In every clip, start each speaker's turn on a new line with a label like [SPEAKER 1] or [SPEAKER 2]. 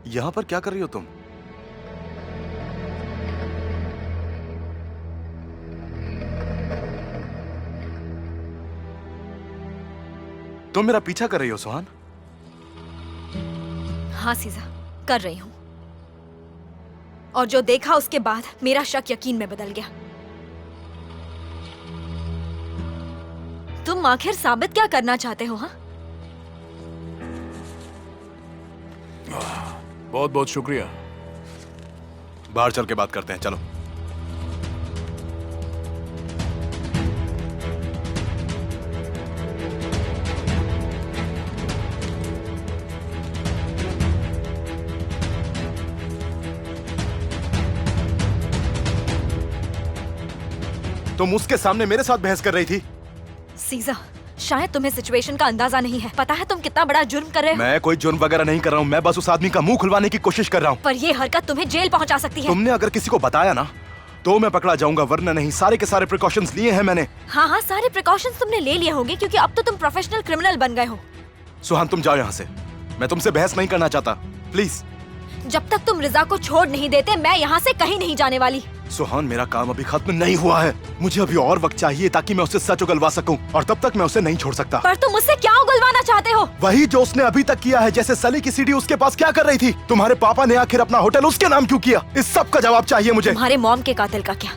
[SPEAKER 1] यहाँ पर क्या कर रही हो तुम? तुम मेरा पीछा कर रही हो सुहान?
[SPEAKER 2] हाँ सीजा, कर रही हूं। और जो देखा उसके बाद मेरा शक यकीन में बदल गया। तुम आखिर साबित क्या करना चाहते हो? हाँ,
[SPEAKER 3] बहुत बहुत शुक्रिया।
[SPEAKER 1] बाहर चल के बात करते हैं, चलो। तुम उसके सामने मेरे साथ बहस कर रही थी।
[SPEAKER 2] सीजा, शायद तुम्हें सिचुएशन का अंदाजा नहीं है। पता है तुम कितना बड़ा जुर्म कर रहे हो?
[SPEAKER 1] मैं कोई जुर्म वगैरह नहीं कर रहा हूँ। मैं बस उस आदमी का मुंह खुलवाने की कोशिश कर रहा हूँ।
[SPEAKER 2] पर ये हरकत तुम्हें जेल पहुंचा सकती है।
[SPEAKER 1] तुमने अगर किसी को बताया ना तो मैं पकड़ा जाऊंगा, वरना नहीं। सारे के सारे प्रिकॉशंस लिए हैं मैंने।
[SPEAKER 2] हाँ हाँ, सारे प्रिकॉशंस तुमने ले लिए होंगे क्योंकि अब तो तुम प्रोफेशनल क्रिमिनल बन गए हो।
[SPEAKER 1] सुहान तुम जाओ यहाँ से। मैं तुमसे बहस नहीं करना चाहता, प्लीज।
[SPEAKER 2] जब तक तुम रिजा को छोड़ नहीं देते मैं यहाँ से कहीं नहीं जाने वाली।
[SPEAKER 1] सुहान मेरा काम अभी खत्म नहीं हुआ है। मुझे अभी और वक्त चाहिए ताकि मैं उससे सच उगलवा सकूं, और तब तक मैं उसे नहीं छोड़ सकता।
[SPEAKER 2] पर तुम मुझसे क्या उगलवाना चाहते हो?
[SPEAKER 1] वही जो उसने अभी तक किया है। जैसे सली की सीडी उसके पास क्या कर रही थी? तुम्हारे पापा ने आखिर अपना होटल उसके नाम क्यों किया? इस सब का जवाब चाहिए मुझे।
[SPEAKER 2] तुम्हारे मॉम के कातिल का क्या?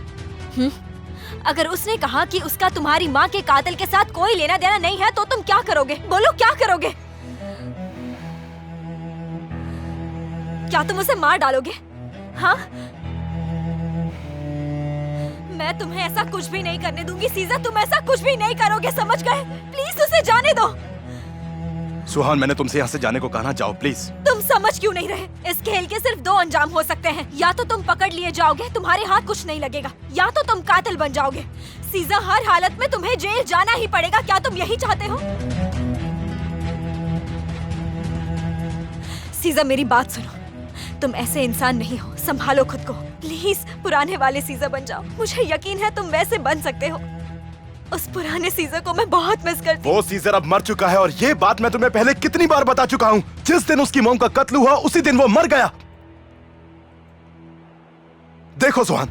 [SPEAKER 2] अगर उसने कहा कि उसका तुम्हारी माँ के कातिल के साथ कोई लेना देना नहीं है तो तुम क्या करोगे? बोलो क्या करोगे? क्या तुम उसे मार डालोगे? हाँ, मैं तुम्हें ऐसा कुछ भी नहीं करने दूंगी सीजा। तुम ऐसा कुछ भी नहीं करोगे, समझ गए? प्लीज उसे जाने दो।
[SPEAKER 1] सुहान मैंने तुमसे यहाँ से जाने को कहा ना, जाओ प्लीज।
[SPEAKER 2] तुम समझ क्यों नहीं रहे? इस खेल के सिर्फ दो अंजाम हो सकते हैं। या तो तुम पकड़ लिए जाओगे, तुम्हारे हाथ कुछ नहीं लगेगा, या तो तुम कातिल बन जाओगे। सीजा, हर हालत में तुम्हें जेल जाना ही पड़ेगा। क्या तुम यही चाहते हो? सीजा मेरी बात सुनो, तुम ऐसे इंसान नहीं हो। संभालो खुद को प्लीज। पुराने वाले सीजा बन जाओ। मुझे यकीन है तुम वैसे बन सकते हो। उस पुराने सीजर को मैं बहुत मिस करती हूँ।
[SPEAKER 1] वो सीजर अब मर चुका है, और ये बात मैं तुम्हें पहले कितनी बार बता चुका हूँ। जिस दिन उसकी मॉम का कत्ल हुआ उसी दिन वो मर गया। देखो सुहान,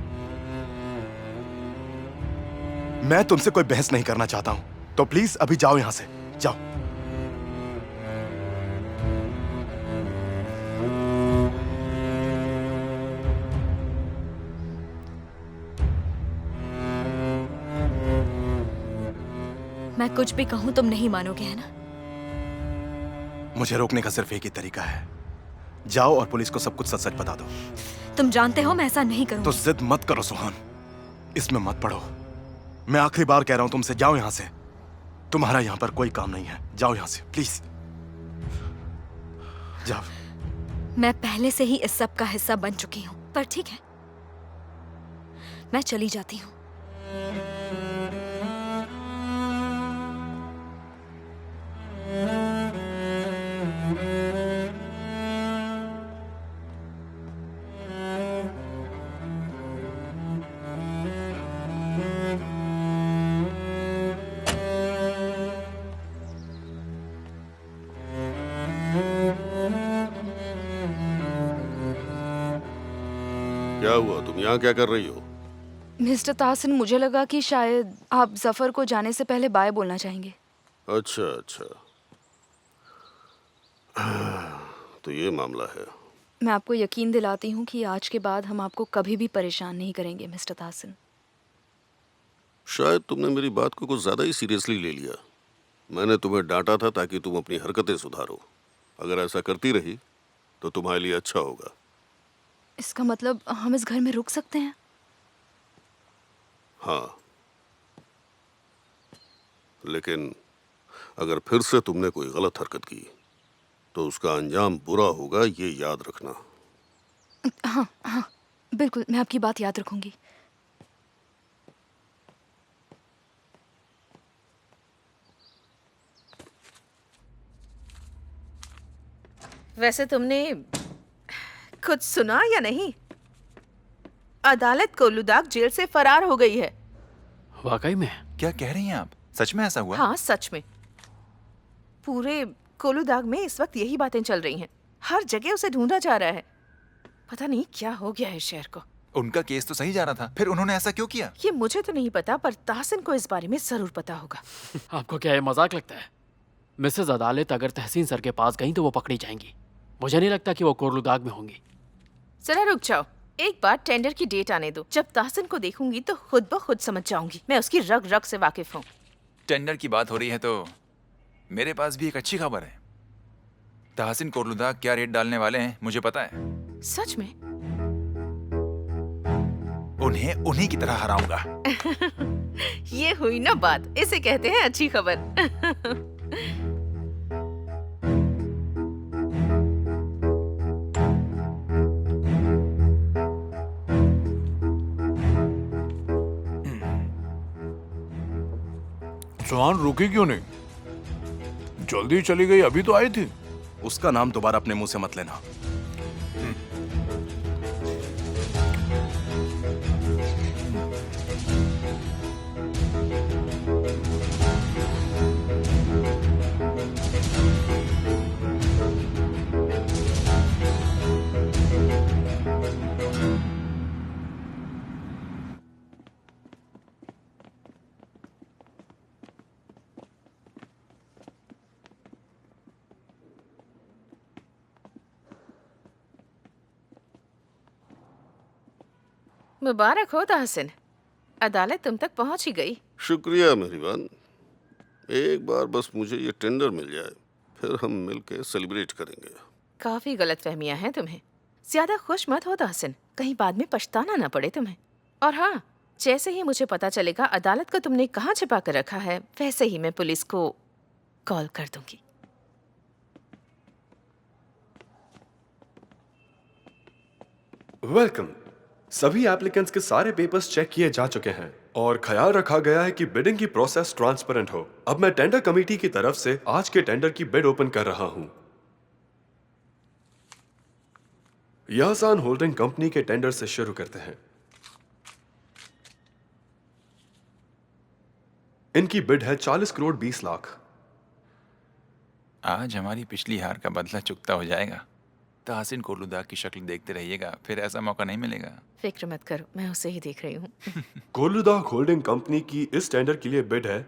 [SPEAKER 1] मैं तुमसे कोई बहस नहीं करना चाहता हूँ, तो प्लीज अभी जाओ यहां से, जाओ।
[SPEAKER 2] मैं कुछ भी कहूँ तुम नहीं मानोगे, है ना?
[SPEAKER 1] मुझे रोकने का सिर्फ एक ही तरीका है। जाओ और पुलिस को सब कुछ सच सच बता दो।
[SPEAKER 2] तुम जानते हो मैं ऐसा नहीं करूँगी।
[SPEAKER 1] तो जिद मत करो सुहान, इसमें मत पड़ो। मैं आखिरी बार कह रहा हूं तुमसे, जाओ यहां से। तुम्हारा यहां पर कोई काम नहीं है, जाओ यहां से प्लीज, जाओ।
[SPEAKER 2] मैं पहले से ही इस सब का हिस्सा बन चुकी हूँ, पर ठीक है, मैं चली जाती हूँ।
[SPEAKER 4] क्या हुआ? तुम यहाँ क्या कर रही हो?
[SPEAKER 5] मिस्टर ताहसिन, मुझे लगा कि शायद आप जफर को जाने से पहले बाय बोलना चाहेंगे।
[SPEAKER 4] अच्छा अच्छा, तो ये मामला है।
[SPEAKER 5] मैं आपको यकीन दिलाती हूँ कि आज के बाद हम आपको कभी भी परेशान नहीं करेंगे मिस्टर ताहसिन।
[SPEAKER 4] शायद तुमने मेरी बात को कुछ ज्यादा ही सीरियसली ले लिया। मैंने तुम्हें डांटा था ताकि तुम अपनी हरकतें सुधारो। अगर ऐसा करती रही तो तुम्हारे लिए अच्छा होगा।
[SPEAKER 5] इसका मतलब हम इस घर में रुक सकते हैं?
[SPEAKER 4] हाँ, लेकिन अगर फिर से तुमने कोई गलत हरकत की तो उसका अंजाम बुरा होगा, ये याद रखना।
[SPEAKER 5] हाँ हाँ, बिल्कुल, मैं आपकी बात याद रखूंगी।
[SPEAKER 6] वैसे तुमने कुछ सुना या नहीं? अदालत कोलुदाग जेल से फरार हो गई है।
[SPEAKER 3] वाकई में?
[SPEAKER 7] क्या कह रही हैं आप? सच में ऐसा हुआ?
[SPEAKER 6] हाँ, सच में। पूरे कोलुदाग में इस वक्त यही बातें चल रही हैं। हर जगह उसे ढूंढा जा रहा है। पता नहीं क्या हो गया है शहर को।
[SPEAKER 7] उनका केस तो सही जा रहा था, फिर उन्होंने ऐसा क्यों किया?
[SPEAKER 6] ये मुझे तो नहीं पता, पर ताहसिन को इस बारे में जरूर पता होगा।
[SPEAKER 3] आपको क्या ये मजाक लगता है? मिसेज अदालत अगर तहसीन सर के पास गई तो वो पकड़ी जाएंगी। मुझे नहीं लगता कि वो कोरलुदाग में होंगी।
[SPEAKER 6] जरा रुक जाओ, एक बार टेंडर की डेट आने दो। जब ताहसिन को देखूंगी तो खुद ब खुद समझ जाऊंगी। मैं उसकी रग रग से वाकिफ हूँ।
[SPEAKER 7] टेंडर की बात हो रही है तो मेरे पास भी एक अच्छी खबर है। ताहसिन कोरलुदाग क्या रेट डालने वाले हैं मुझे पता है।
[SPEAKER 6] सच में?
[SPEAKER 7] उन्हें उन्हीं की तरह हराऊंगा।
[SPEAKER 6] ये हुई ना बात, इसे कहते हैं अच्छी खबर।
[SPEAKER 3] सुहान रुकी क्यों नहीं? जल्दी चली गई, अभी तो आई थी।
[SPEAKER 1] उसका नाम दोबारा अपने मुंह से मत लेना।
[SPEAKER 6] मुबारक हो ताहसिन, अदालत तुम तक पहुंच ही गई।
[SPEAKER 4] शुक्रिया मेहरबान। एक बार बस मुझे ये टेंडर मिल जाए, फिर हम मिलके सेलिब्रेट करेंगे।
[SPEAKER 6] काफी गलतफहमियां हैं तुम्हें। ज्यादा खुश मत हो ताहसिन, कहीं बाद में पछताना ना पड़े तुम्हें। और हाँ, जैसे ही मुझे पता चलेगा अदालत को तुमने कहाँ छिपा कर रखा है, वैसे ही मैं पुलिस को कॉल कर दूंगी।
[SPEAKER 8] वेलकम। सभी एप्लीकेंट्स के सारे पेपर्स चेक किए जा चुके हैं और ख्याल रखा गया है कि बिडिंग की प्रोसेस ट्रांसपेरेंट हो। अब मैं टेंडर कमेटी की तरफ से आज के टेंडर की बिड ओपन कर रहा हूं। यासान होल्डिंग कंपनी के टेंडर से शुरू करते हैं। इनकी बिड है 40 करोड़ 20 लाख।
[SPEAKER 7] आज हमारी पिछली हार का बदला चुकता हो जाएगा। ताहसिन कोरलुदाग की शक्ल देखते रहिएगा, फिर ऐसा मौका नहीं मिलेगा।
[SPEAKER 6] फिक्र मत करो, मैं उसे ही देख रही हूँ।
[SPEAKER 8] कोरलुदाग होल्डिंग कंपनी की इस टेंडर के लिए बिड है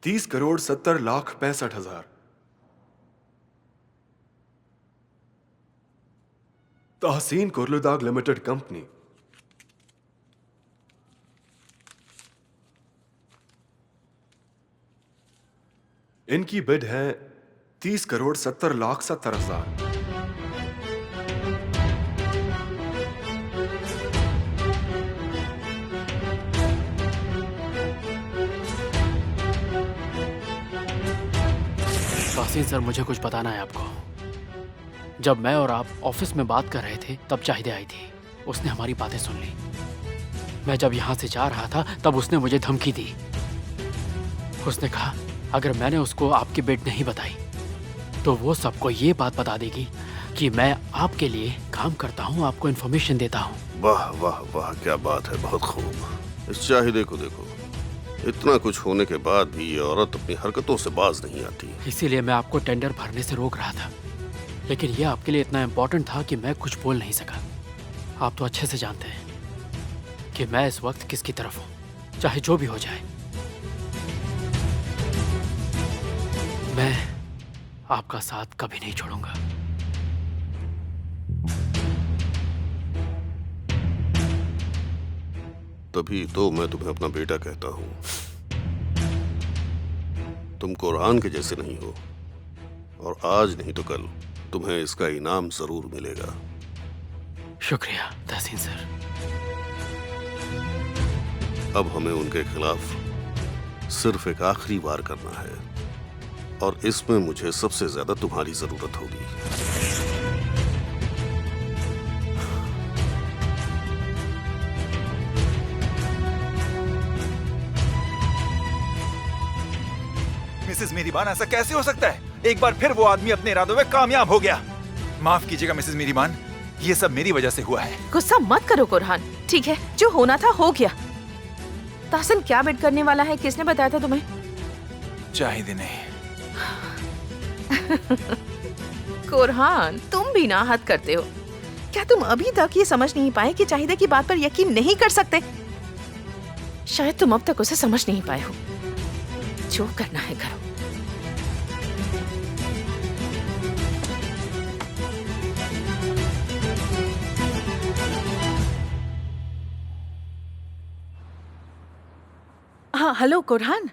[SPEAKER 8] 30 करोड़ 70 लाख 65 हजार। तहसीन कोरलुदाग लिमिटेड कंपनी इनकी बिड है 30 करोड़ 70 लाख 70 हजार।
[SPEAKER 3] ताहसीन सर, मुझे कुछ बताना है आपको। जब मैं और आप ऑफिस में बात कर रहे थे तब चाहिदे आई थी। उसने हमारी बातें सुन ली। मैं जब यहाँ से जा रहा था तब उसने मुझे धमकी दी। उसने कहा अगर मैंने उसको आपकी बिड नहीं बताई तो वो सबको ये बात बता देगी कि मैं आपके लिए काम करता हूँ, आपको इन्फॉर्मेशन देता हूँ।
[SPEAKER 4] वाह वाह वाह, क्या बात है, बहुत खूब। इस चाहिदे को देखो, इतना कुछ होने के बाद भी ये औरत अपनी हरकतों से बाज नहीं आती।
[SPEAKER 3] इसीलिए मैं आपको टेंडर भरने से रोक रहा था, लेकिन यह आपके लिए इतना इम्पोर्टेंट था कि मैं कुछ बोल नहीं सका। आप तो अच्छे से जानते हैं कि मैं इस वक्त किसकी तरफ हूँ, चाहे जो भी हो जाए। मैं आपका साथ कभी नहीं छोड़ूंगा।
[SPEAKER 4] तभी तो मैं तुम्हें अपना बेटा कहता हूँ। तुम कुरान के जैसे नहीं हो, और आज नहीं तो कल तुम्हें इसका इनाम जरूर मिलेगा।
[SPEAKER 3] शुक्रिया तहसीन सर।
[SPEAKER 4] अब हमें उनके खिलाफ सिर्फ एक आखिरी वार करना है, और इसमें मुझे सबसे ज्यादा तुम्हारी जरूरत होगी।
[SPEAKER 7] मिसेस मेरीबान, ऐसा कैसे हो सकता है? एक बार फिर वो आदमी अपने इरादों में कामयाब हो गया। माफ कीजिएगा मिसेस मेरीबान, ये सब मेरी वजह से हुआ है।
[SPEAKER 6] गुस्सा मत करो कुरहान, ठीक है, जो होना था हो गया। ताहसिन क्या बिड करने वाला है, किसने बताया था तुम्हें?
[SPEAKER 7] चाहिए ने।
[SPEAKER 6] कोरहान, तुम भी ना हद करते हो। क्या तुम अभी तक ये समझ नहीं पाए कि चाहिदा की बात पर यकीन नहीं कर सकते? शायद तुम अब तक उसे समझ नहीं पाए हो। जो करना है करो।
[SPEAKER 9] हाँ हेलो कोरहान,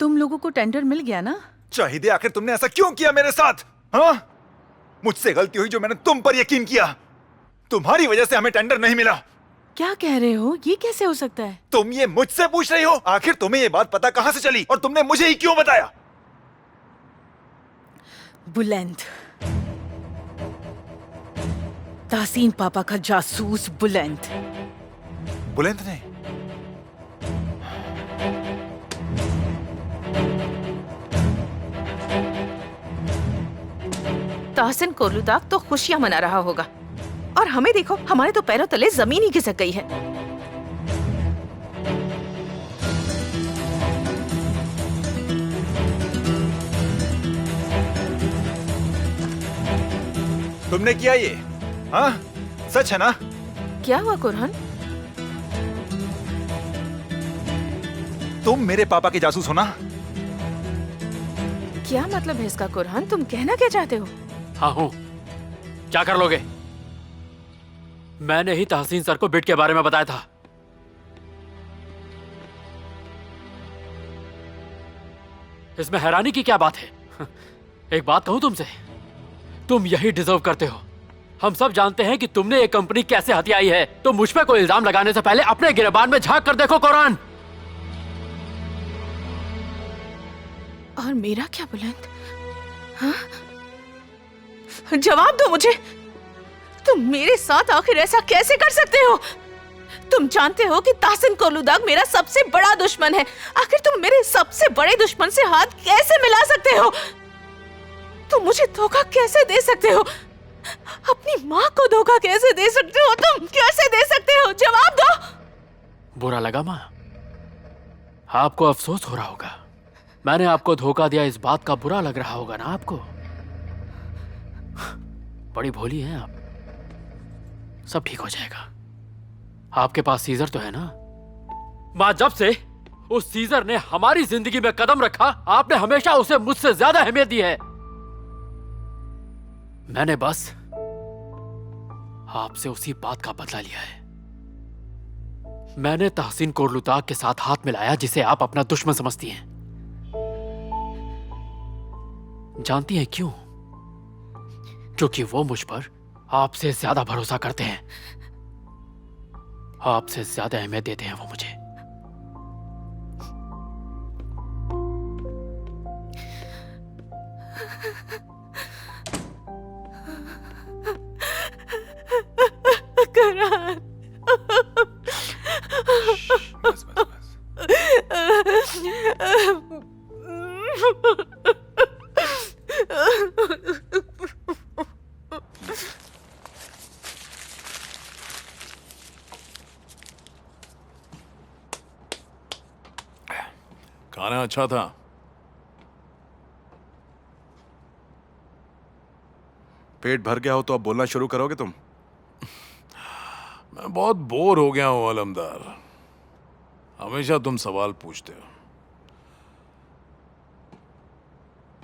[SPEAKER 9] तुम लोगों को टेंडर मिल गया ना?
[SPEAKER 7] चाहिए आखिर तुमने ऐसा क्यों किया मेरे साथ? हाँ, मुझसे गलती हुई जो मैंने तुम पर यकीन किया। तुम्हारी वजह से हमें टेंडर नहीं मिला।
[SPEAKER 9] क्या कह रहे हो? ये कैसे हो सकता है?
[SPEAKER 7] तुम ये मुझसे पूछ रही हो? आखिर तुम्हें ये बात पता कहां से चली और तुमने मुझे ही क्यों बताया?
[SPEAKER 9] बुलंद, तासीन पापा का जासूस बुलंद।
[SPEAKER 7] बुलंद ने?
[SPEAKER 6] ताहसिन कोलुदाग तो खुशियां मना रहा होगा और हमें देखो, हमारे तो पैरों तले जमीन ही खिसक गई है।
[SPEAKER 7] तुमने किया ये? हाँ, सच है ना?
[SPEAKER 6] क्या हुआ कोरहान?
[SPEAKER 7] तुम मेरे पापा के जासूस हो ना?
[SPEAKER 6] क्या मतलब है इसका कोरहान? तुम कहना क्या चाहते हो?
[SPEAKER 3] हाँ हूं। क्या कर लोगे? मैंने ही तहसीन सर को बिड के बारे में बताया था। इसमें हैरानी की क्या बात है? एक बात कहूं तुमसे, तुम यही डिजर्व करते हो। हम सब जानते हैं कि तुमने ये कंपनी कैसे हथियाई है। तो मुझ पे कोई इल्जाम लगाने से पहले अपने गिरबान में झांक कर देखो कोरहान।
[SPEAKER 6] और मेरा क्या बुलंद? हाँ? जवाब दो मुझे। तुम मेरे साथ आखिर ऐसा कैसे कर सकते हो? तुम जानते हो कि ताहसिन कोलुदाग मेरा सबसे बड़ा दुश्मन है। आखिर तुम मेरे सबसे बड़े दुश्मन से हाथ कैसे मिला सकते हो? तुम मुझे धोखा कैसे दे सकते हो? अपनी माँ को धोखा कैसे दे सकते हो? तुम कैसे दे सकते हो? जवाब दो।
[SPEAKER 3] बुरा लगा माँ? आपको अफसोस हो रहा होगा। मैंने आपको धोखा दिया, इस बात का बुरा लग रहा होगा ना आपको? बड़ी भोली हैं आप। सब ठीक हो जाएगा। आपके पास सीजर तो है ना? माँ, जब से उस सीजर ने हमारी जिंदगी में कदम रखा, आपने हमेशा उसे मुझसे ज्यादा अहमियत दी है। मैंने बस आपसे उसी बात का बदला लिया है। मैंने तहसीन कोलुदाग के साथ हाथ मिलाया, जिसे आप अपना दुश्मन समझती हैं। जानती हैं क्यों? क्योंकि वो मुझ पर आपसे ज्यादा भरोसा करते हैं। आपसे ज्यादा अहमियत देते हैं वो मुझे।
[SPEAKER 6] कोरहान,
[SPEAKER 7] बस बस बस।
[SPEAKER 10] खाना अच्छा था।
[SPEAKER 1] पेट भर गया हो तो अब बोलना शुरू करोगे तुम?
[SPEAKER 10] मैं बहुत बोर हो गया हूं अलमदार। हमेशा तुम सवाल पूछते हो।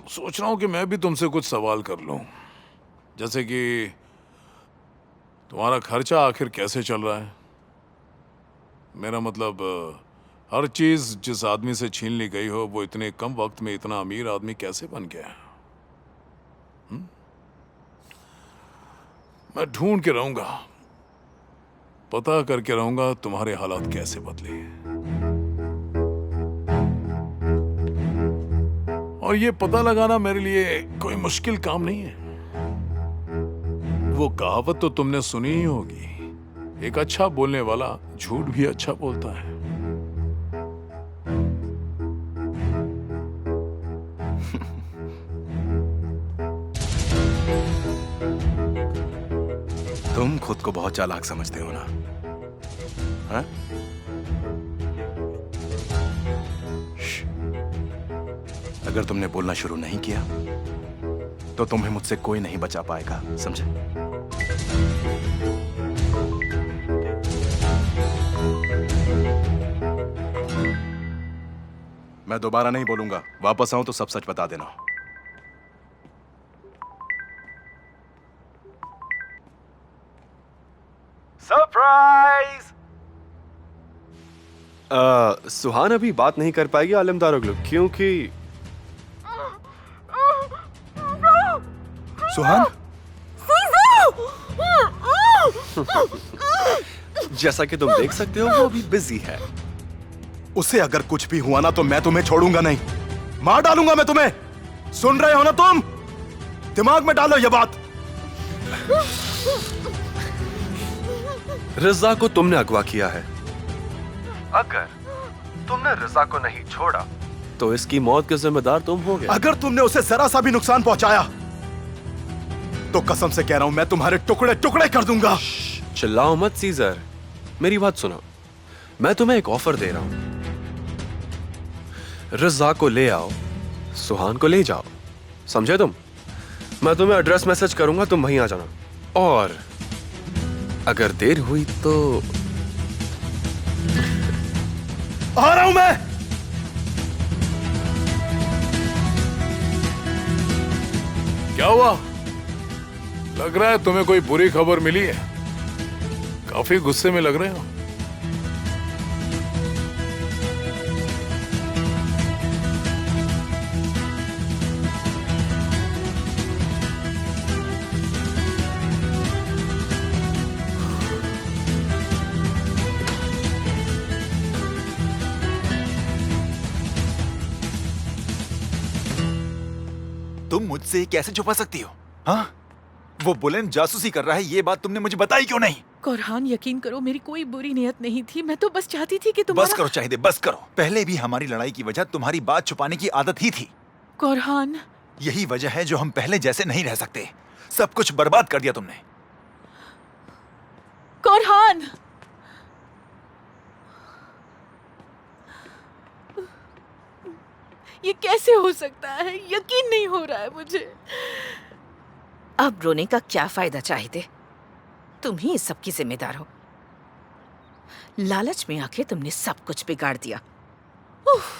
[SPEAKER 10] सोच रहा हूं कि मैं भी तुमसे कुछ सवाल कर लूं, जैसे कि तुम्हारा खर्चा आखिर कैसे चल रहा है। मेरा मतलब हर चीज जिस आदमी से छीन ली गई हो, वो इतने कम वक्त में इतना अमीर आदमी कैसे बन गया? मैं ढूंढ के रहूंगा, पता करके रहूंगा तुम्हारे हालात कैसे बदले। और ये पता लगाना मेरे लिए कोई मुश्किल काम नहीं है। वो कहावत तो तुमने सुनी ही होगी, एक अच्छा बोलने वाला झूठ भी अच्छा बोलता है।
[SPEAKER 1] तुम खुद को बहुत चालाक समझते हो ना? हाँ? अगर तुमने बोलना शुरू नहीं किया तो तुम्हें मुझसे कोई नहीं बचा पाएगा, समझे? मैं दोबारा नहीं बोलूंगा। वापस आऊं तो सब सच बता देना।
[SPEAKER 7] सरप्राइज!
[SPEAKER 8] सुहान अभी बात नहीं कर पाएगी आलमदार ओगलू, क्योंकि
[SPEAKER 1] सुहान,
[SPEAKER 8] जैसा कि तुम देख सकते हो वो अभी बिजी है।
[SPEAKER 1] उसे अगर कुछ भी हुआ ना तो मैं तुम्हें छोड़ूंगा नहीं, मार डालूंगा मैं तुम्हें। सुन रहे हो ना तुम? दिमाग में डालो ये बात।
[SPEAKER 8] रजा को तुमने अगवा किया है। अगर तुमने रजा को नहीं छोड़ा तो इसकी मौत के जिम्मेदार तुम होगे।
[SPEAKER 1] अगर तुमने उसे जरा सा भी नुकसान पहुंचाया तो कसम से कह रहा हूं मैं तुम्हारे टुकड़े टुकड़े कर दूंगा।
[SPEAKER 8] चिल्लाओ मत सीजर, मेरी बात सुनो। मैं तुम्हें एक ऑफर दे रहा हूं, रजा को ले आओ, सुहान को ले जाओ, समझे तुम? मैं तुम्हें एड्रेस मैसेज करूंगा, तुम वहीं आ जाना। और अगर देर हुई तो
[SPEAKER 1] आ रहा हूं मैं।
[SPEAKER 10] क्या हुआ? लग रहा है तुम्हें कोई बुरी खबर मिली है। काफी गुस्से में लग रहे हो।
[SPEAKER 7] तुम मुझसे कैसे छुपा सकती हो? हाँ, वो बुलेन जासूसी कर रहा है, ये बात तुमने मुझे बताई क्यों नहीं?
[SPEAKER 9] कोरहान, यकीन करो मेरी कोई बुरी नियत नहीं थी। मैं तो बस चाहती थी कि तुम्हारा...
[SPEAKER 7] बस करो चाहिए, बस करो। पहले भी हमारी लड़ाई की वजह तुम्हारी बात छुपाने की आदत ही थी।
[SPEAKER 9] कोरहान,
[SPEAKER 7] यही वजह है जो हम पहले जैसे नहीं रह सकते। सब कुछ बर्बाद कर दिया तुमने।
[SPEAKER 9] कोरहान, ये कैसे हो सकता है? यकीन नहीं हो रहा है मुझे।
[SPEAKER 6] अब रोने का क्या फायदा चाहिए? तुम ही इस सब की जिम्मेदार हो। लालच में आके तुमने सब कुछ बिगाड़ दिया। उफ।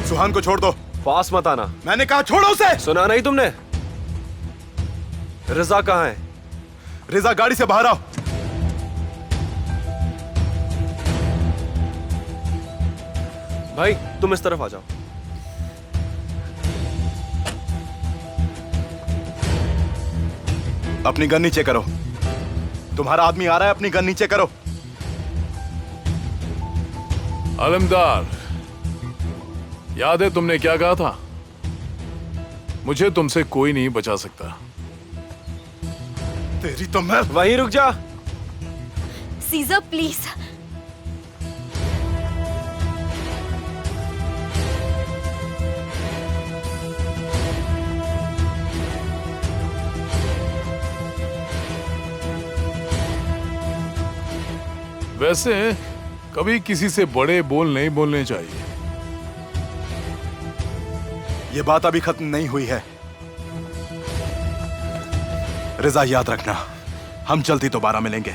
[SPEAKER 1] सुहान को छोड़ दो।
[SPEAKER 8] पास मत आना।
[SPEAKER 1] मैंने कहा छोड़ो उसे।
[SPEAKER 8] सुना नहीं तुमने? रजा कहाँ है?
[SPEAKER 1] रिजा गाड़ी से बाहर आओ।
[SPEAKER 8] भाई तुम इस तरफ आ जाओ।
[SPEAKER 1] अपनी गन नीचे करो। तुम्हारा आदमी आ रहा है, अपनी गन नीचे करो।
[SPEAKER 10] आलमदार, याद है तुमने क्या कहा था? मुझे तुमसे कोई नहीं बचा सकता।
[SPEAKER 1] तेरी तो मैं...
[SPEAKER 8] वहीं रुक जा।
[SPEAKER 2] सीजर प्लीज।
[SPEAKER 10] वैसे कभी किसी से बड़े बोल नहीं बोलने चाहिए।
[SPEAKER 1] ये बात अभी खत्म नहीं हुई है। रिजा याद रखना, हम जल्दी दोबारा मिलेंगे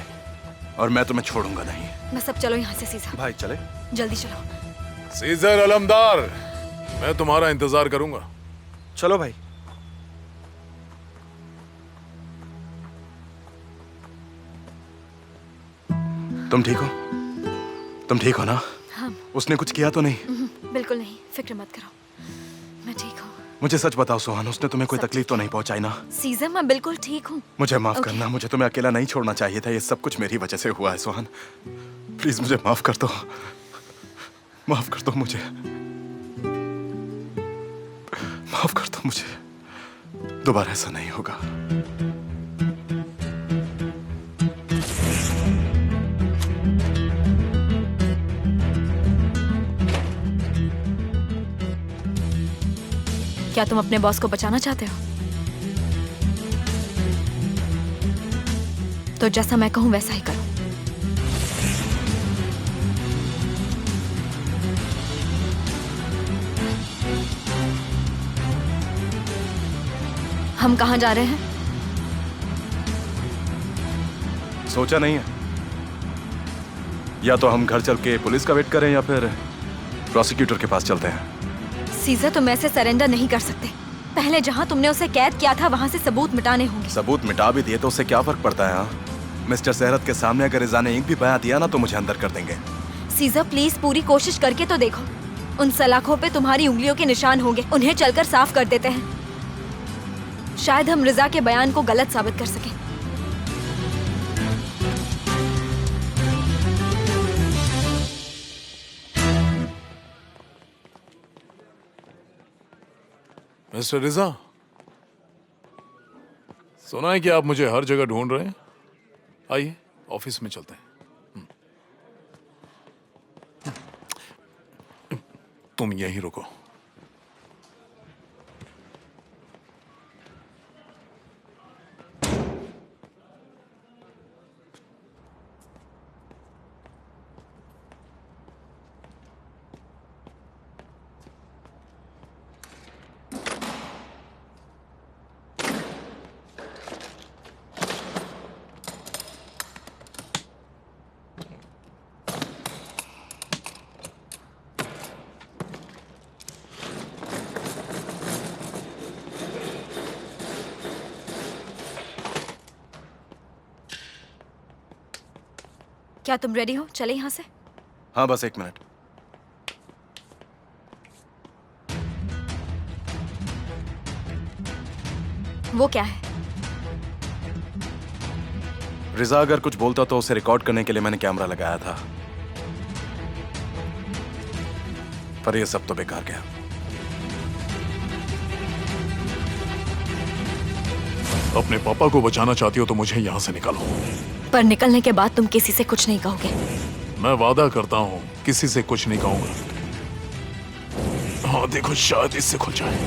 [SPEAKER 1] और मैं तुम्हें छोड़ूंगा नहीं।
[SPEAKER 2] बस अब चलो यहाँ से सीजर।
[SPEAKER 8] भाई चले?
[SPEAKER 2] जल्दी चलो।
[SPEAKER 10] सीजर अलमदार, मैं तुम्हारा इंतजार करूंगा।
[SPEAKER 8] चलो भाई।
[SPEAKER 1] तुम ठीक हो? तुम ठीक हो ना?
[SPEAKER 2] हाँ।
[SPEAKER 1] उसने कुछ किया तो नहीं?
[SPEAKER 2] बिल्कुल नहीं, फिक्र मत करो, मैं ठीक हूँ।
[SPEAKER 1] मुझे सच बताओ सुहान, उसने तुम्हें कोई तकलीफ तो नहीं पहुंचाई ना?
[SPEAKER 2] सीजर मैं बिल्कुल ठीक हूँ।
[SPEAKER 1] मुझे माफ करना, मुझे तुम्हें अकेला नहीं छोड़ना चाहिए था। ये सब कुछ मेरी वजह से हुआ है सुहान। प्लीज मुझे माफ कर दो, माफ कर दो मुझे, माफ कर दो मुझे। दोबारा ऐसा नहीं होगा।
[SPEAKER 2] क्या तुम अपने बॉस को बचाना चाहते हो? तो जैसा मैं कहूं वैसा ही करो। हम कहाँ जा रहे हैं?
[SPEAKER 1] सोचा नहीं है। या तो हम घर चल के पुलिस का वेट करें या फिर प्रोसिक्यूटर के पास चलते हैं।
[SPEAKER 2] सीजर, तुम ऐसे सरेंडर नहीं कर सकते। पहले जहाँ तुमने उसे कैद किया था वहाँ से सबूत मिटाने होंगे।
[SPEAKER 1] सबूत मिटा भी दिए तो उससे क्या फर्क पड़ता है? हाँ, मिस्टर सेहरत के सामने अगर रिजा ने एक भी बयान दिया ना तो मुझे अंदर कर देंगे।
[SPEAKER 2] सीजर प्लीज पूरी कोशिश करके तो देखो। उन सलाखों पे तुम्हारी उंगलियों के निशान होंगे, उन्हें चलकर साफ कर देते हैं। शायद हम रिजा के बयान को गलत साबित कर सकें।
[SPEAKER 10] मिस्टर रिजा, सुना है कि आप मुझे हर जगह ढूंढ रहे हैं। आइए ऑफिस में चलते हैं। तुम यहीं रुको।
[SPEAKER 2] क्या तुम रेडी हो? चले यहाँ से।
[SPEAKER 1] हाँ, बस 1 मिनट।
[SPEAKER 2] वो क्या है?
[SPEAKER 1] रिजा अगर कुछ बोलता तो उसे रिकॉर्ड करने के लिए मैंने कैमरा लगाया था, पर ये सब तो बेकार गया।
[SPEAKER 10] अपने पापा को बचाना चाहती हो तो मुझे यहाँ से निकालो।
[SPEAKER 2] पर निकलने के बाद तुम किसी से कुछ नहीं कहोगे।
[SPEAKER 10] मैं वादा करता हूँ किसी से कुछ नहीं कहूंगा। हाँ देखो, शायद इससे खुल जाए।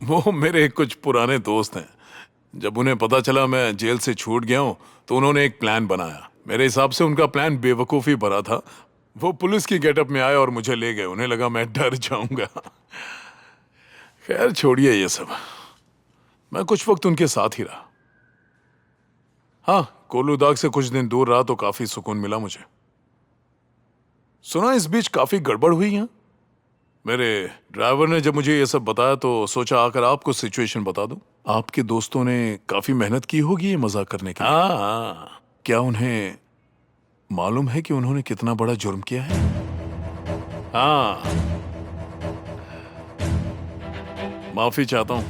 [SPEAKER 10] वो मेरे कुछ पुराने दोस्त हैं। जब उन्हें पता चला मैं जेल से छूट गया हूं तो उन्होंने एक प्लान बनाया। मेरे हिसाब से उनका प्लान बेवकूफ़ी भरा था। वो पुलिस की गेटअप में आए और मुझे ले गए। उन्हें लगा मैं डर जाऊंगा। खैर छोड़िए ये सब। मैं कुछ वक्त उनके साथ ही रहा। हाँ, कोलूदाग से कुछ दिन दूर रहा तो काफी सुकून मिला मुझे। सुना इस बीच काफी गड़बड़ हुई है। मेरे ड्राइवर ने जब मुझे ये सब बताया तो सोचा आकर आपको सिचुएशन बता दूं। आपके दोस्तों ने काफी मेहनत की होगी ये मजाक करने की। हाँ, क्या उन्हें मालूम है कि उन्होंने कितना बड़ा जुर्म किया है? हाँ, माफी चाहता हूं।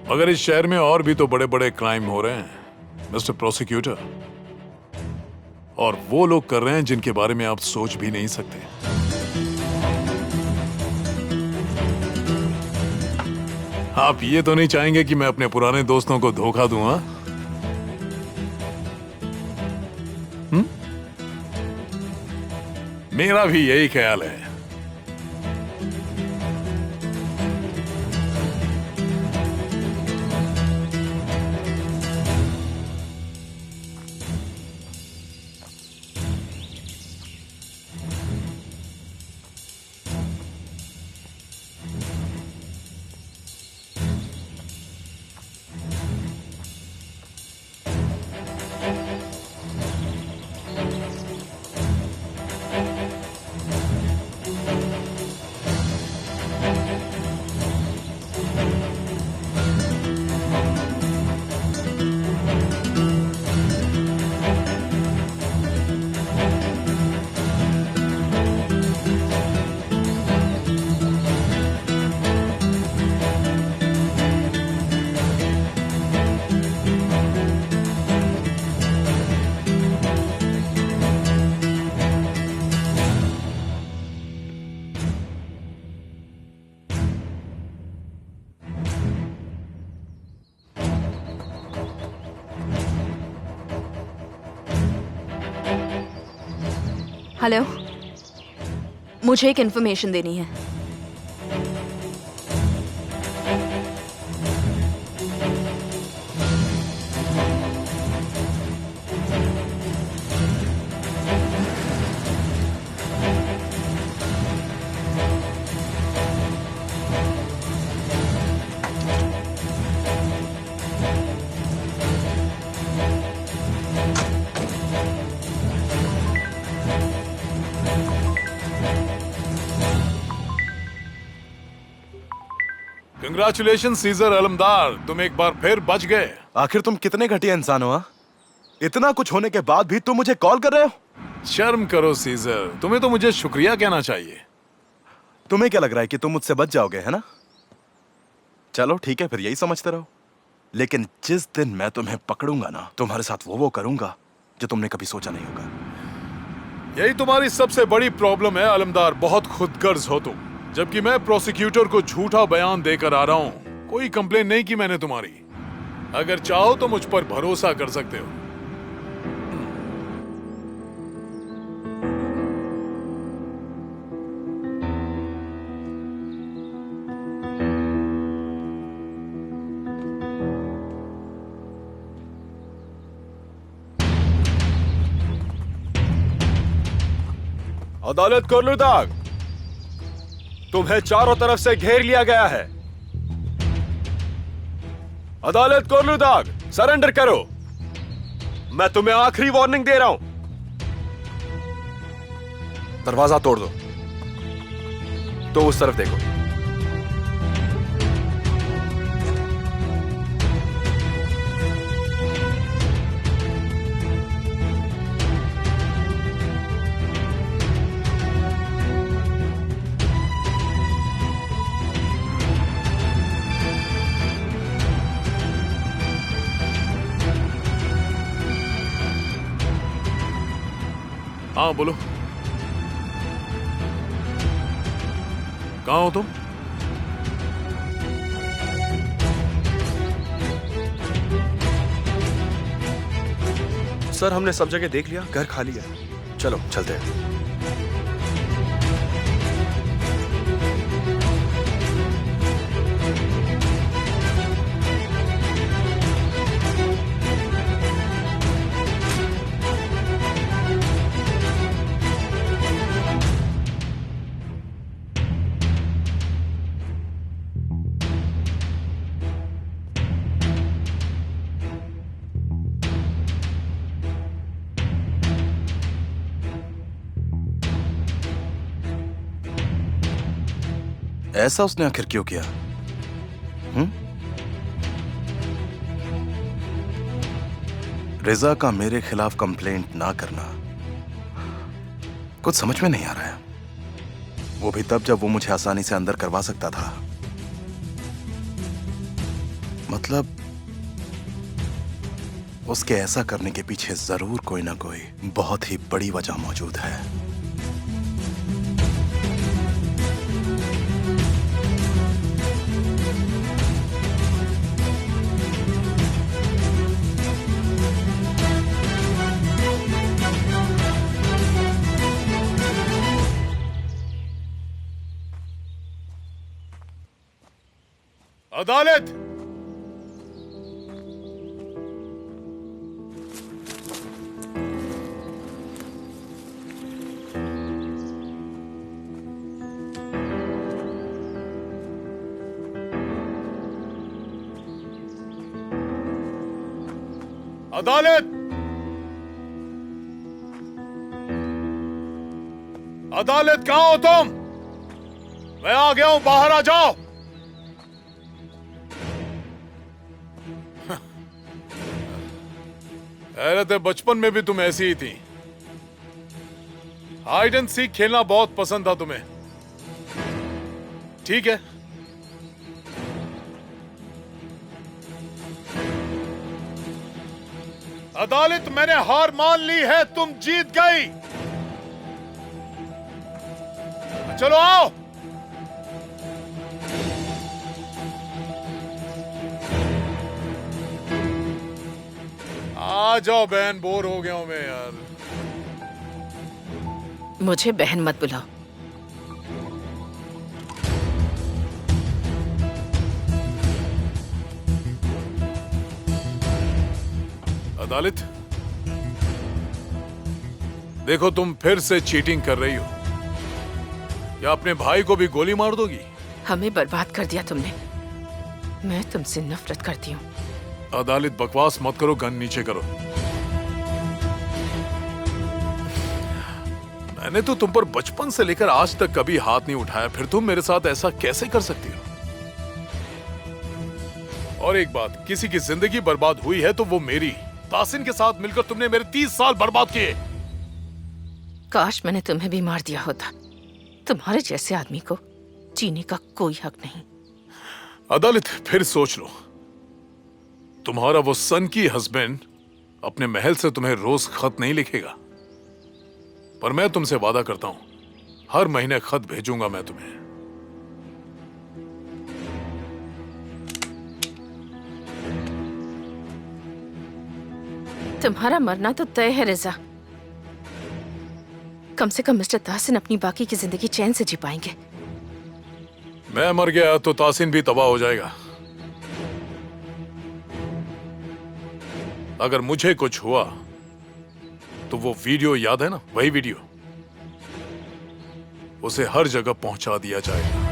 [SPEAKER 10] मगर इस शहर में और भी तो बड़े बड़े क्राइम हो रहे हैं मिस्टर प्रोसिक्यूटर, और वो लोग कर रहे हैं जिनके बारे में आप सोच भी नहीं सकते। आप ये तो नहीं चाहेंगे कि मैं अपने पुराने दोस्तों को धोखा दूं? हाँ, मेरा भी यही ख्याल है।
[SPEAKER 5] हेलो, मुझे एक इन्फॉर्मेशन देनी है।
[SPEAKER 10] कंग्रेचुलेशन सीजर अलमदार, तुम एक बार फिर बच गए।
[SPEAKER 1] आखिर तुम कितने घटिया इंसान हो? हाँ? इतना कुछ होने के बाद भी तुम मुझे कॉल कर रहे हो?
[SPEAKER 10] शर्म करो सीजर, तुम्हें तो मुझे शुक्रिया कहना चाहिए।
[SPEAKER 1] तुम्हें क्या लग रहा है कि तुम मुझसे बच जाओगे, है ना? चलो ठीक है, फिर यही समझते रहो। लेकिन जिस दिन मैं तुम्हें पकड़ूंगा ना, तुम्हारे साथ वो करूंगा जो तुमने कभी सोचा नहीं होगा।
[SPEAKER 10] यही तुम्हारी सबसे बड़ी प्रॉब्लम है अलमदार, बहुत खुदगर्ज हो तुम। जबकि मैं प्रोसिक्यूटर को झूठा बयान देकर आ रहा हूं। कोई कंप्लेन नहीं की मैंने तुम्हारी। अगर चाहो तो मुझ पर भरोसा कर सकते हो।
[SPEAKER 8] अदालत कोर्लुदाग, तुम्हें चारों तरफ से घेर लिया गया है। अदालत कोर्लुदाग, सरेंडर करो। मैं तुम्हें आखिरी वार्निंग दे रहा हूं। दरवाजा तोड़ दो। तो उस तरफ देखो।
[SPEAKER 10] हाँ बोलो, कहाँ हो तुम?
[SPEAKER 8] सर, हमने सब जगह देख लिया, घर खाली है। चलो चलते हैं।
[SPEAKER 1] ऐसा उसने आखिर क्यों किया? रिजा का मेरे खिलाफ कंप्लेंट ना करना कुछ समझ में नहीं आ रहा है। वो भी तब जब वो मुझे आसानी से अंदर करवा सकता था। मतलब उसके ऐसा करने के पीछे जरूर कोई ना कोई बहुत ही बड़ी वजह मौजूद है।
[SPEAKER 10] अदालत, अदालत, अदालत, कहां हो तुम? मैं आ गया हूं, बाहर आ जाओ। हैरत है, बचपन में भी तुम ऐसी ही थी। हाइड एंड सीक खेलना बहुत पसंद था तुम्हें। ठीक है, अदालत, मैंने हार मान ली है, तुम जीत गई। चलो आओ। आ जाओ बहन, बोर हो गया हूं मैं यार।
[SPEAKER 6] मुझे बहन मत बुलाओ।
[SPEAKER 10] अदालत, देखो तुम फिर से चीटिंग कर रही हो। या अपने भाई को भी गोली मार दोगी?
[SPEAKER 6] हमें बर्बाद कर दिया तुमने। मैं तुमसे नफरत करती हूँ।
[SPEAKER 10] अदालत, बकवास मत करो, गन नीचे करो। मैंने तो तुम पर बचपन से लेकर आज तक कभी हाथ नहीं उठाया, फिर तुम मेरे साथ ऐसा कैसे कर सकती हो? और एक बात, किसी की जिंदगी बर्बाद हुई है तो वो मेरी। तासिन के साथ मिलकर तुमने मेरे 30 साल बर्बाद किए।
[SPEAKER 6] काश मैंने तुम्हें भी मार दिया होता। तुम्हारे जैसे आदमी को जीने का कोई हक नहीं।
[SPEAKER 10] अदालत, फिर सोच लो। तुम्हारा वो सन की हस्बैंड अपने महल से तुम्हें रोज खत नहीं लिखेगा, पर मैं तुमसे वादा करता हूं, हर महीने खत भेजूंगा मैं तुम्हें।
[SPEAKER 6] तुम्हारा मरना तो तय है रिजा। कम से कम मिस्टर तासिन अपनी बाकी की जिंदगी चैन से जी पाएंगे।
[SPEAKER 10] मैं मर गया तो तासिन भी तबाह हो जाएगा। अगर मुझे कुछ हुआ तो वो वीडियो याद है ना, वही वीडियो, उसे हर जगह पहुंचा दिया जाएगा।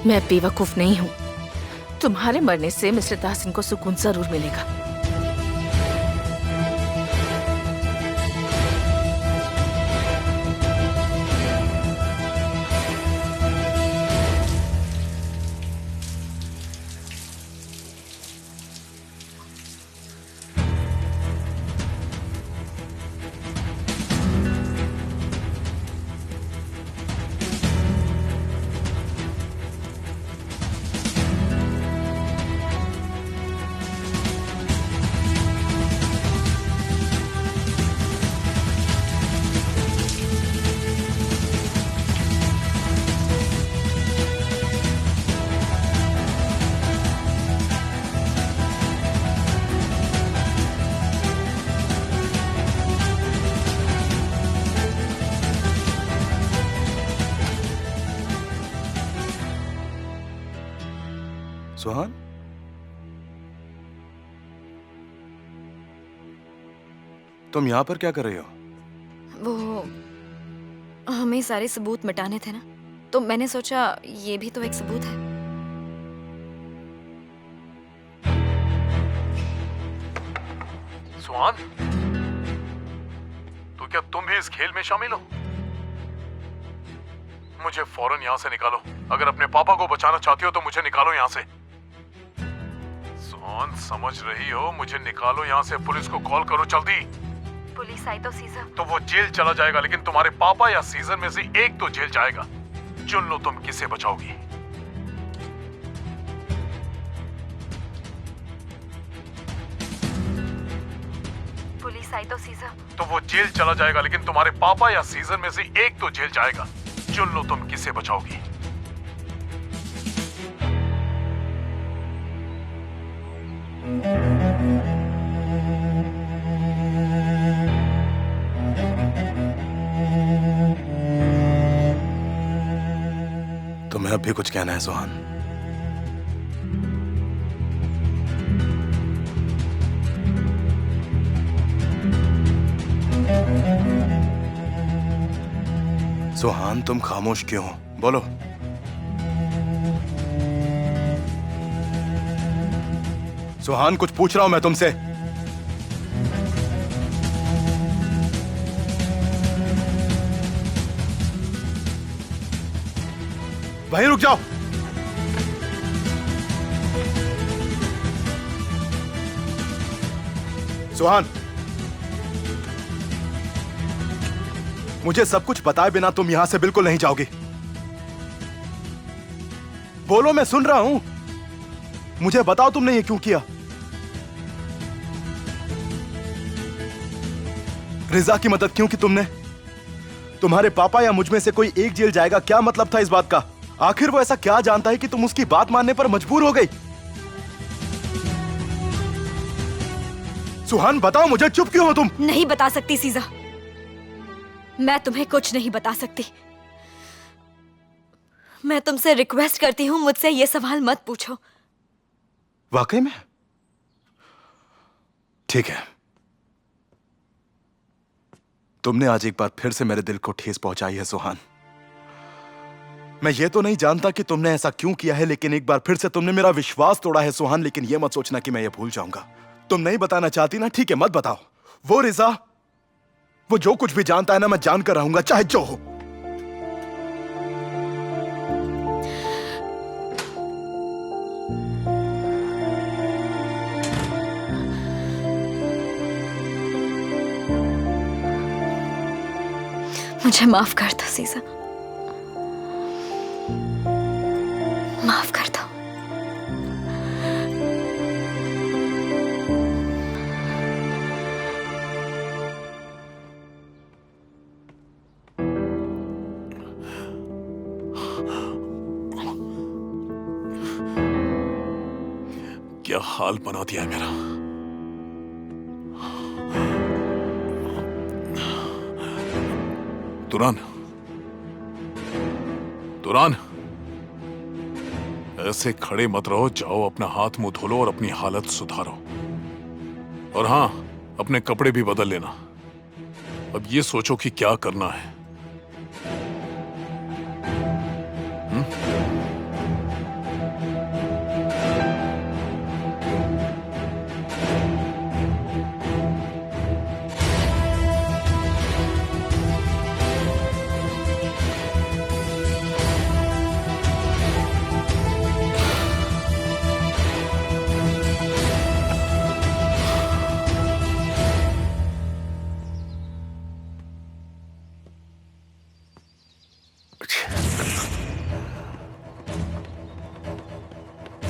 [SPEAKER 6] मैं बेवकूफ नहीं हूं। तुम्हारे मरने से मिस्टर तासिन को सुकून जरूर मिलेगा।
[SPEAKER 1] सुहान, तुम यहां पर क्या कर रही हो?
[SPEAKER 2] वो हमें सारे सबूत मिटाने थे ना, तो मैंने सोचा ये भी तो एक सबूत है।
[SPEAKER 10] सुहान, तो क्या तुम भी इस खेल में शामिल हो? मुझे फौरन यहाँ से निकालो। अगर अपने पापा को बचाना चाहती हो तो मुझे निकालो यहाँ से। सुहान, समझ रही हो? मुझे निकालो यहाँ से। पुलिस को कॉल करो जल्दी।
[SPEAKER 2] पुलिस आई तो सीजर?
[SPEAKER 10] तो वो जेल चला जाएगा, लेकिन तुम्हारे पापा या सीजर में से एक तो जेल जाएगा। चुन लो तुम किसे बचाओगी।
[SPEAKER 2] पुलिस आई तो सीजर?
[SPEAKER 10] तो वो जेल चला जाएगा, लेकिन तुम्हारे पापा या सीजर में से एक तो जेल जाएगा। चुन लो तुम किसे बचाओगी।
[SPEAKER 1] तुम्हें अब भी कुछ कहना है सुहान? सुहान, तुम खामोश क्यों हो? बोलो। सुहान, कुछ पूछ रहा हूं मैं तुमसे। वहीं रुक जाओ। सुहान, मुझे सब कुछ बताए बिना तुम यहां से बिल्कुल नहीं जाओगे। बोलो, मैं सुन रहा हूं। मुझे बताओ तुमने ये क्यों किया? रिजा की मदद क्यों की तुमने? तुम्हारे पापा या मुझ में से कोई एक जेल जाएगा, क्या मतलब था इस बात का? आखिर वो ऐसा क्या जानता है कि तुम उसकी बात मानने पर मजबूर हो गई? सुहान बताओ मुझे, चुप क्यों हो तुम?
[SPEAKER 2] नहीं बता सकती सीजा, मैं तुम्हें कुछ नहीं बता सकती। मैं तुमसे रिक्वेस्ट करती हूँ, मुझसे ये सवाल मत पूछो।
[SPEAKER 1] वाकई में? ठीक है, तुमने आज एक बार फिर से मेरे दिल को ठेस पहुंचाई है सुहान। मैं ये तो नहीं जानता कि तुमने ऐसा क्यों किया है, लेकिन एक बार फिर से तुमने मेरा विश्वास तोड़ा है सुहान। लेकिन ये मत सोचना कि मैं ये भूल जाऊंगा। तुम नहीं बताना चाहती ना, ठीक है, मत बताओ। वो रिजा, वो जो कुछ भी जानता है ना, मैं जानकर रहूंगा, चाहे जो हो।
[SPEAKER 2] मुझे माफ कर दो सीजा, माफ कर दो।
[SPEAKER 10] क्या हाल बना दिया है मेरा। तुरान, तुरान, ऐसे खड़े मत रहो, जाओ अपना हाथ मुंह धो लो और अपनी हालत सुधारो। और हाँ, अपने कपड़े भी बदल लेना। अब ये सोचो कि क्या करना है।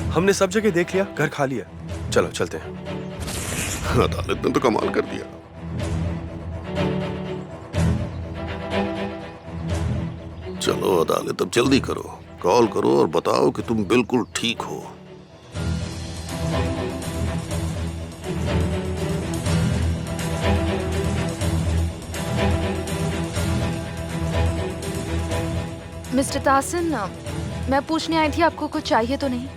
[SPEAKER 8] हमने सब जगह देख लिया, घर खाली है, चलो चलते हैं।
[SPEAKER 4] अदालत ने तो कमाल कर दिया। चलो अदालत, अब जल्दी करो, कॉल करो और बताओ कि तुम बिल्कुल ठीक हो।
[SPEAKER 5] मिस्टर ताहसिन, मैं पूछने आई थी, आपको कुछ चाहिए तो नहीं?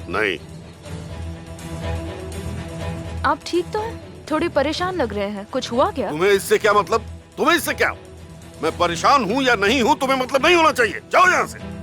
[SPEAKER 4] नहीं।
[SPEAKER 5] आप ठीक तो हैं? थोड़ी परेशान लग रहे हैं, कुछ हुआ क्या?
[SPEAKER 4] तुम्हें इससे क्या मतलब? तुम्हें इससे क्या? मैं परेशान हूं या नहीं हूं तुम्हें मतलब नहीं होना चाहिए। जाओ यहां से।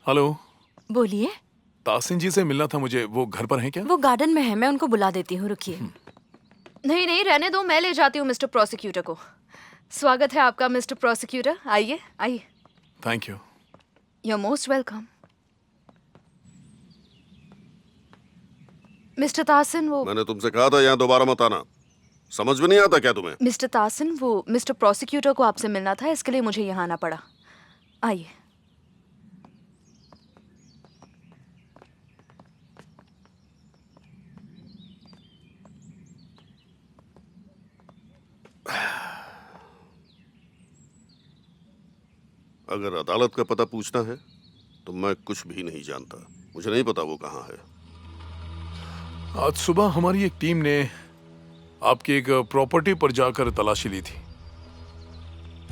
[SPEAKER 10] हेलो,
[SPEAKER 9] बोलिए।
[SPEAKER 10] ताहसिन जी से मिलना था मुझे, वो घर पर हैं क्या?
[SPEAKER 9] वो गार्डन में है, मैं उनको बुला देती हूँ, रुकिए।
[SPEAKER 5] नहीं नहीं, रहने दो, मैं ले जाती हूँ मिस्टर प्रोसिक्यूटर को। स्वागत है आपका मिस्टर प्रोसिक्यूटर, आइए आइए।
[SPEAKER 10] Thank you.
[SPEAKER 5] You are most welcome. Mister Tahsin, वो
[SPEAKER 4] मैंने तुमसे कहा था यहाँ दोबारा मत आना। समझ में नहीं आता क्या तुम्हें?
[SPEAKER 5] मिस्टर ताहसिन, वो मिस्टर प्रोसिक्यूटर को आपसे मिलना था, इसके लिए मुझे यहाँ आना पड़ा। आइए।
[SPEAKER 4] अगर अदालत का पता पूछना है तो मैं कुछ भी नहीं जानता। मुझे नहीं पता वो कहाँ है।
[SPEAKER 10] आज सुबह हमारी एक टीम ने आपकी एक प्रॉपर्टी पर जाकर तलाशी ली थी,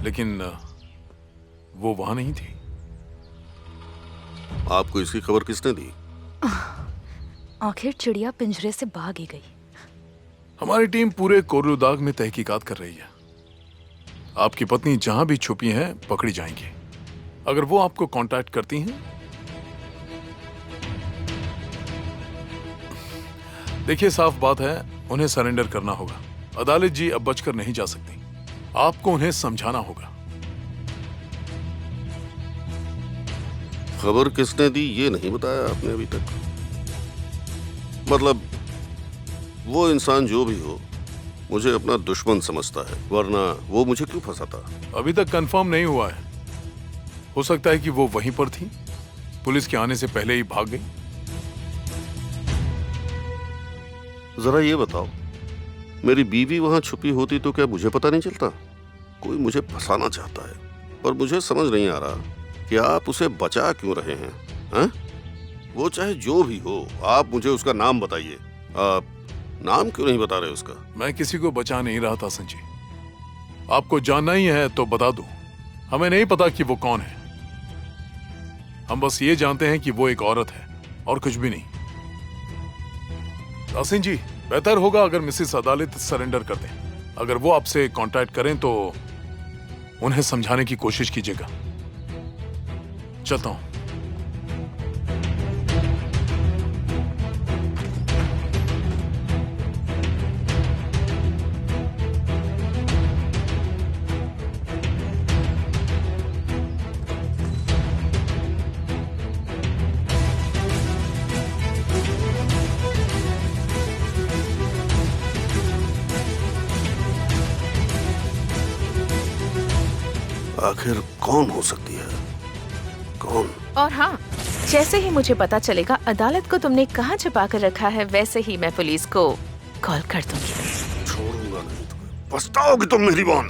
[SPEAKER 10] लेकिन वो वहां नहीं थी।
[SPEAKER 4] आपको इसकी खबर किसने दी?
[SPEAKER 5] आखिर चिड़िया पिंजरे से भाग ही गई।
[SPEAKER 10] हमारी टीम पूरे कोर्लुदाग में तहकीकात कर रही है। आपकी पत्नी जहां भी छुपी हैं पकड़ी जाएंगी। अगर वो आपको कांटेक्ट करती हैं, देखिए साफ बात है, उन्हें सरेंडर करना होगा। अदालत जी अब बचकर नहीं जा सकती, आपको उन्हें समझाना होगा।
[SPEAKER 4] खबर किसने दी ये नहीं बताया आपने अभी तक। मतलब वो इंसान जो भी हो मुझे अपना दुश्मन समझता है, वरना वो मुझे क्यों फंसाता?
[SPEAKER 10] अभी तक कंफर्म नहीं हुआ है। हो सकता है कि वो वहीं पर थी, पुलिस के आने से पहले ही भाग गई।
[SPEAKER 4] जरा ये बताओ, मेरी बीवी वहां छुपी होती तो क्या मुझे पता नहीं चलता? कोई मुझे फंसाना चाहता है, पर मुझे समझ नहीं आ रहा कि आप उसे बचा क्यों रहे हैं? हैं? वो चाहे जो भी हो, आप मुझे उसका नाम बताइए। आप नाम क्यों नहीं बता रहे उसका?
[SPEAKER 10] मैं किसी को बचा नहीं रहा था संजय। आपको जानना ही है तो बता दूं, हमें नहीं पता कि वो कौन है। हम बस ये जानते हैं कि वो एक औरत है और कुछ भी नहीं। तासिन जी, बेहतर होगा अगर मिसेस अदालत सरेंडर कर दें। अगर वो आपसे कांटेक्ट करें तो उन्हें समझाने की कोशिश कीजिएगा। चलता हूं।
[SPEAKER 4] आखिर कौन हो सकती है? कौन?
[SPEAKER 6] और हाँ, जैसे ही मुझे पता चलेगा अदालत को तुमने कहाँ छिपा कर रखा है, वैसे ही मैं पुलिस को कॉल कर दूंगी।
[SPEAKER 4] छोड़ूंगा नहीं तुम्हें, पछताओगी तुम मेरी बहन।